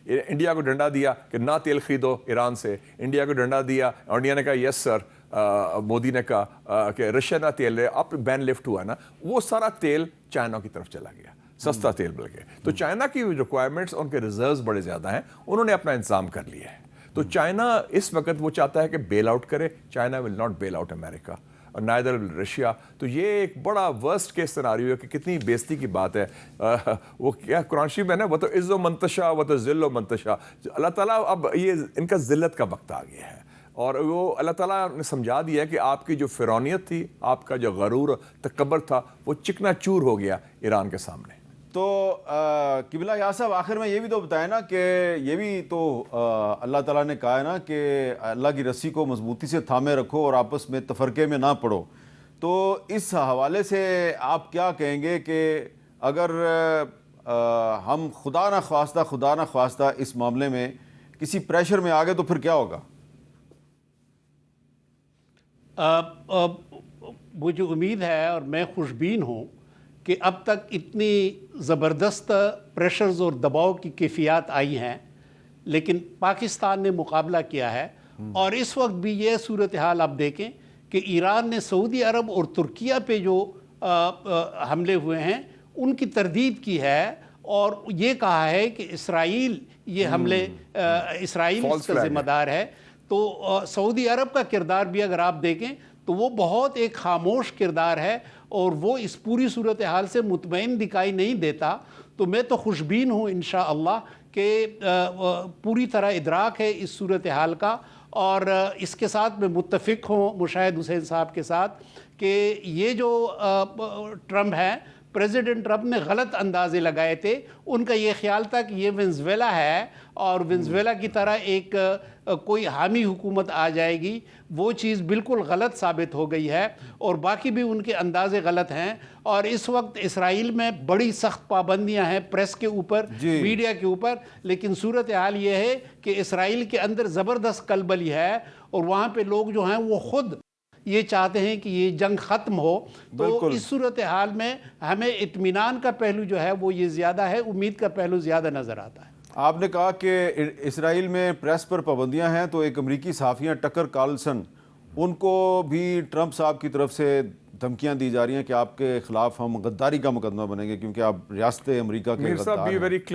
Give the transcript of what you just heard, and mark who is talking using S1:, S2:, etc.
S1: India کو ڈنڈا دیا کہ نہ تیل خریدو ایران سے، انڈیا کو ڈنڈا دیا، انڈیا نے کہا یس سر، مودی نے کہا کہ رشیا نہ تیل لے، اب بین لفٹ ہوا نا، وہ سارا تیل چائنا کی طرف چلا گیا، سستا تیل مل گیا. تو چائنا کی ریکوائرمنٹس، ان کے ریزروز بڑے زیادہ ہیں، انہوں نے اپنا انتظام کر لیا ہے. تو چائنا اس وقت وہ چاہتا ہے کہ بیل آؤٹ کرے. China will not bail out امریکہ اور نائدر رشیا. تو یہ ایک بڑا ورسٹ کیس سیناریو ہے کہ کتنی بیزتی کی بات ہے. وہ کیا قرآن شریف میں نا، وہ تو عز و منتشا وہ تو ذل و منتشا. اللہ تعالیٰ اب یہ ان کا ذلت کا وقت آ گیا ہے، اور وہ اللہ تعالیٰ نے سمجھا دیا ہے کہ آپ کی جو فرعونیت تھی، آپ کا جو غرور تکبر تھا، وہ چکنا چور ہو گیا ایران کے سامنے.
S2: تو قبلہ یا صاحب آخر میں یہ بھی تو بتائیں نا کہ یہ بھی تو اللہ تعالیٰ نے کہا ہے نا کہ اللہ کی رسی کو مضبوطی سے تھامے رکھو اور آپس میں تفرقے میں نہ پڑو. تو اس حوالے سے آپ کیا کہیں گے کہ اگر ہم خدا نہ خواستہ اس معاملے میں کسی پریشر میں آ گئے تو پھر کیا ہوگا؟
S3: مجھے امید ہے اور میں خوشبین ہوں کہ اب تک اتنی زبردست پریشرز اور دباؤ کی کیفیات آئی ہیں، لیکن پاکستان نے مقابلہ کیا ہے. اور اس وقت بھی یہ صورتحال آپ دیکھیں کہ ایران نے سعودی عرب اور ترکیہ پہ جو حملے ہوئے ہیں ان کی تردید کی ہے، اور یہ کہا ہے کہ اسرائیل یہ حملے اسرائیل اس کا ذمہ دار ہے. تو سعودی عرب کا کردار بھی اگر آپ دیکھیں تو وہ بہت ایک خاموش کردار ہے، اور وہ اس پوری صورتحال سے مطمئن دکھائی نہیں دیتا. تو میں تو خوشبین ہوں انشاءاللہ کہ پوری طرح ادراک ہے اس صورتحال کا، اور اس کے ساتھ میں متفق ہوں مشاہد حسین صاحب کے ساتھ کہ یہ جو ٹرمپ ہے، پریزیڈنٹ ٹرمپ نے غلط اندازے لگائے تھے. ان کا یہ خیال تھا کہ یہ ونزویلا ہے اور ونزویلا کی طرح ایک کوئی حامی حکومت آ جائے گی. وہ چیز بالکل غلط ثابت ہو گئی ہے، اور باقی بھی ان کے اندازے غلط ہیں. اور اس وقت اسرائیل میں بڑی سخت پابندیاں ہیں پریس کے اوپر، میڈیا کے اوپر، لیکن صورتحال یہ ہے کہ اسرائیل کے اندر زبردست کلبلی ہے، اور وہاں پہ لوگ جو ہیں وہ خود یہ چاہتے ہیں کہ یہ جنگ ختم ہو. تو اس صورتحال میں ہمیں اطمینان کا پہلو جو ہے وہ یہ زیادہ ہے، امید کا پہلو زیادہ نظر آتا ہے.
S2: آپ نے کہا کہ اسرائیل میں پریس پر پابندیاں ہیں، تو ایک امریکی صحافی ہیں ٹکر کارلسن، ان کو بھی ٹرمپ صاحب کی طرف سے دھمکیاں دی جا رہی ہیں کہ آپ کے خلاف ہم غداری کا مقدمہ بنیں گے کیونکہ آپ ریاست امریکہ کے غدار ہیں.